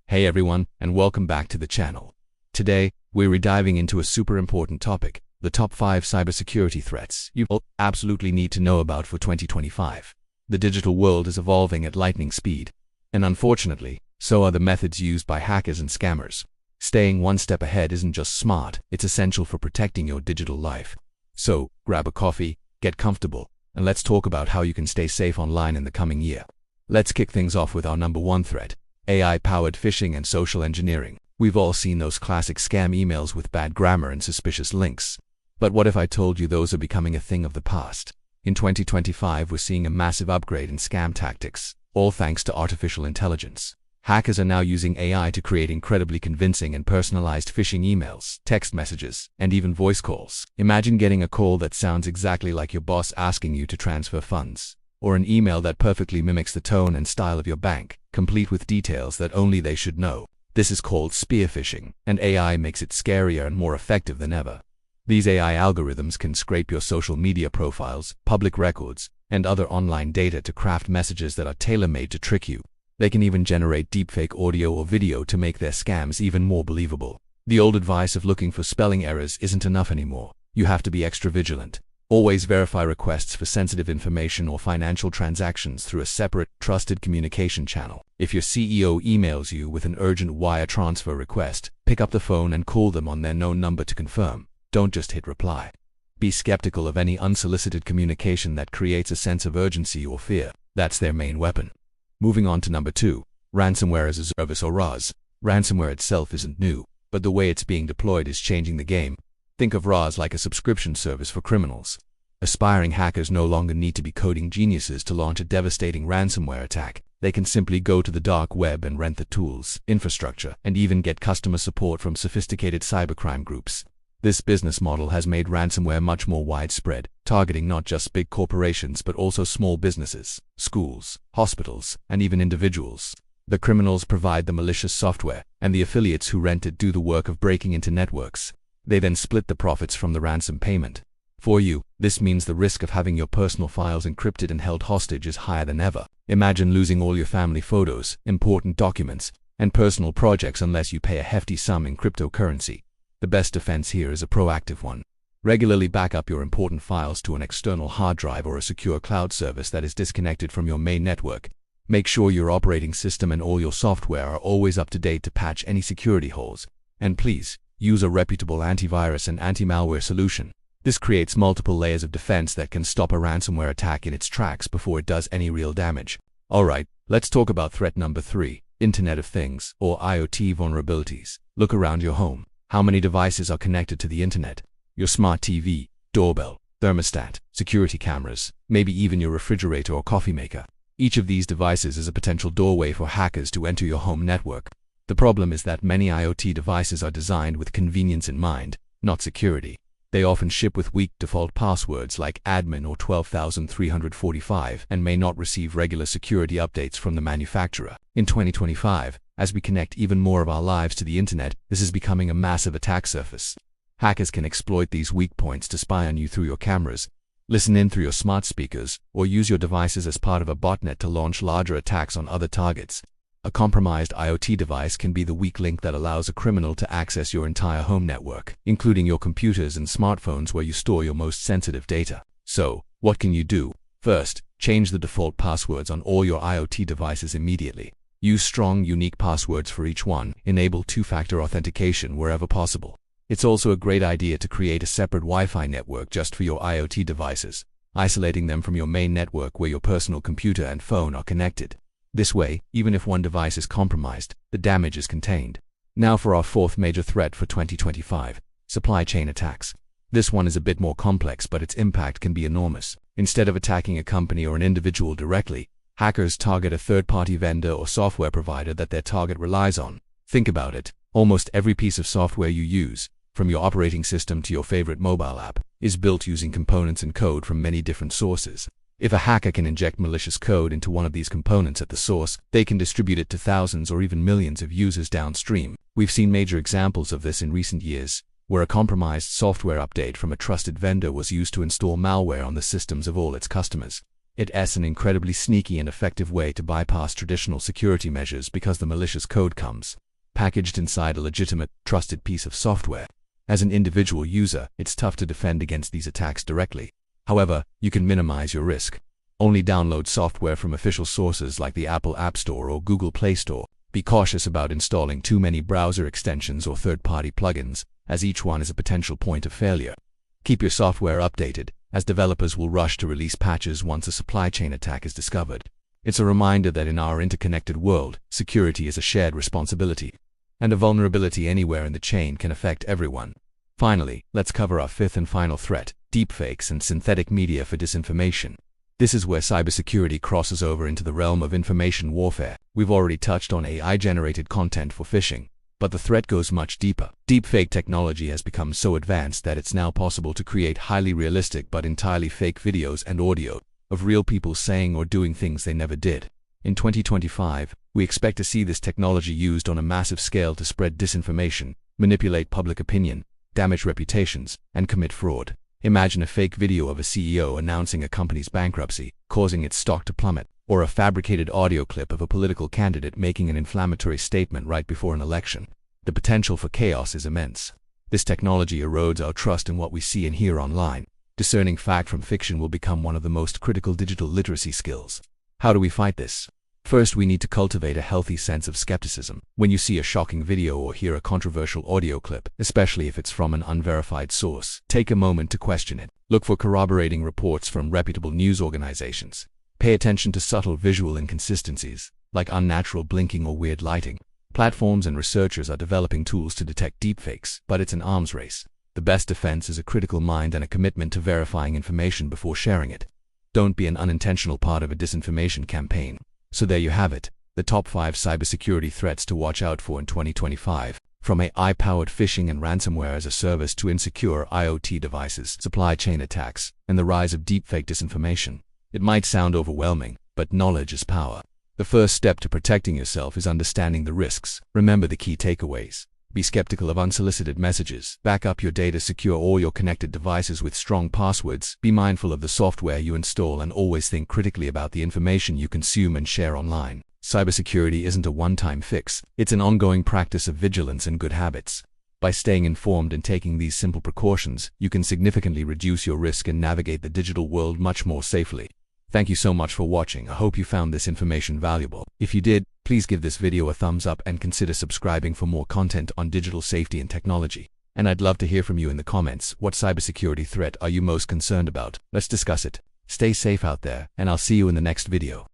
Hey everyone, and welcome back to the channel. Today, we're diving into a super important topic, the top 5 cybersecurity threats you absolutely need to know about for 2025. The digital world is evolving at lightning speed, and unfortunately, so are the methods used by hackers and scammers. Staying one step ahead isn't just smart, it's essential for protecting your digital life. So, grab a coffee, get comfortable, and let's talk about how you can stay safe online in the coming year. Let's kick things off with our number 1 threat, AI-powered phishing and social engineering. We've all seen those classic scam emails with bad grammar and suspicious links. But what if I told you those are becoming a thing of the past? In 2025, we're seeing a massive upgrade in scam tactics, all thanks to artificial intelligence. Hackers are now using AI to create incredibly convincing and personalized phishing emails, text messages, and even voice calls. Imagine getting a call that sounds exactly like your boss asking you to transfer funds, or an email that perfectly mimics the tone and style of your bank, complete with details that only they should know. This is called spear phishing, and AI makes it scarier and more effective than ever. These AI algorithms can scrape your social media profiles, public records, and other online data to craft messages that are tailor-made to trick you. They can even generate deepfake audio or video to make their scams even more believable. The old advice of looking for spelling errors isn't enough anymore. You have to be extra vigilant. Always verify requests for sensitive information or financial transactions through a separate, trusted communication channel. If your CEO emails you with an urgent wire transfer request, pick up the phone and call them on their known number to confirm. Don't just hit reply. Be skeptical of any unsolicited communication that creates a sense of urgency or fear. That's their main weapon. Moving on to number 2, ransomware as a service or RAS. Ransomware itself isn't new, but the way it's being deployed is changing the game. Think of RAS like a subscription service for criminals. Aspiring hackers no longer need to be coding geniuses to launch a devastating ransomware attack. They can simply go to the dark web and rent the tools, infrastructure, and even get customer support from sophisticated cybercrime groups. This business model has made ransomware much more widespread, targeting not just big corporations but also small businesses, schools, hospitals, and even individuals. The criminals provide the malicious software, and the affiliates who rent it do the work of breaking into networks. They then split the profits from the ransom payment. For you, this means the risk of having your personal files encrypted and held hostage is higher than ever. Imagine losing all your family photos, important documents, and personal projects unless you pay a hefty sum in cryptocurrency. The best defense here is a proactive one. Regularly back up your important files to an external hard drive or a secure cloud service that is disconnected from your main network. Make sure your operating system and all your software are always up to date to patch any security holes. And please, use a reputable antivirus and anti-malware solution. This creates multiple layers of defense that can stop a ransomware attack in its tracks before it does any real damage. Alright, let's talk about threat number 3, Internet of Things, or IoT vulnerabilities. Look around your home. How many devices are connected to the internet? Your smart TV, doorbell, thermostat, security cameras, maybe even your refrigerator or coffee maker. Each of these devices is a potential doorway for hackers to enter your home network. The problem is that many IoT devices are designed with convenience in mind, not security. They often ship with weak default passwords like admin or 12,345 and may not receive regular security updates from the manufacturer. In 2025, as we connect even more of our lives to the internet, this is becoming a massive attack surface. Hackers can exploit these weak points to spy on you through your cameras, listen in through your smart speakers, or use your devices as part of a botnet to launch larger attacks on other targets. A compromised IoT device can be the weak link that allows a criminal to access your entire home network, including your computers and smartphones where you store your most sensitive data. So, what can you do? First, change the default passwords on all your IoT devices immediately. Use strong, unique passwords for each one. Enable two-factor authentication wherever possible. It's also a great idea to create a separate Wi-Fi network just for your IoT devices, isolating them from your main network where your personal computer and phone are connected. This way, even if one device is compromised, the damage is contained. Now for our 4th major threat for 2025, supply chain attacks. This one is a bit more complex, but its impact can be enormous. Instead of attacking a company or an individual directly, hackers target a third-party vendor or software provider that their target relies on. Think about it. Almost every piece of software you use, from your operating system to your favorite mobile app, is built using components and code from many different sources. If a hacker can inject malicious code into one of these components at the source, they can distribute it to thousands or even millions of users downstream. We've seen major examples of this in recent years, where a compromised software update from a trusted vendor was used to install malware on the systems of all its customers. It's an incredibly sneaky and effective way to bypass traditional security measures because the malicious code comes packaged inside a legitimate, trusted piece of software. As an individual user, it's tough to defend against these attacks directly. However, you can minimize your risk. Only download software from official sources like the Apple App Store or Google Play Store. Be cautious about installing too many browser extensions or third-party plugins, as each one is a potential point of failure. Keep your software updated, as developers will rush to release patches once a supply chain attack is discovered. It's a reminder that in our interconnected world, security is a shared responsibility, and a vulnerability anywhere in the chain can affect everyone. Finally, let's cover our fifth and final threat: deepfakes and synthetic media for disinformation. This is where cybersecurity crosses over into the realm of information warfare. We've already touched on AI-generated content for phishing, but the threat goes much deeper. Deepfake technology has become so advanced that it's now possible to create highly realistic but entirely fake videos and audio of real people saying or doing things they never did. In 2025, we expect to see this technology used on a massive scale to spread disinformation, manipulate public opinion, damage reputations, and commit fraud. Imagine a fake video of a CEO announcing a company's bankruptcy, causing its stock to plummet, or a fabricated audio clip of a political candidate making an inflammatory statement right before an election. The potential for chaos is immense. This technology erodes our trust in what we see and hear online. Discerning fact from fiction will become one of the most critical digital literacy skills. How do we fight this? First, we need to cultivate a healthy sense of skepticism. When you see a shocking video or hear a controversial audio clip, especially if it's from an unverified source, take a moment to question it. Look for corroborating reports from reputable news organizations. Pay attention to subtle visual inconsistencies, like unnatural blinking or weird lighting. Platforms and researchers are developing tools to detect deepfakes, but it's an arms race. The best defense is a critical mind and a commitment to verifying information before sharing it. Don't be an unintentional part of a disinformation campaign. So there you have it, the top 5 cybersecurity threats to watch out for in 2025. From AI-powered phishing and ransomware as a service to insecure IoT devices, supply chain attacks, and the rise of deepfake disinformation. It might sound overwhelming, but knowledge is power. The first step to protecting yourself is understanding the risks. Remember the key takeaways. Be skeptical of unsolicited messages. Back up your data, secure all your connected devices with strong passwords. Be mindful of the software you install and always think critically about the information you consume and share online. Cybersecurity isn't a one-time fix. It's an ongoing practice of vigilance and good habits. By staying informed and taking these simple precautions, you can significantly reduce your risk and navigate the digital world much more safely. Thank you so much for watching. I hope you found this information valuable. If you did, please give this video a thumbs up and consider subscribing for more content on digital safety and technology. And I'd love to hear from you in the comments. What cybersecurity threat are you most concerned about? Let's discuss it. Stay safe out there, and I'll see you in the next video.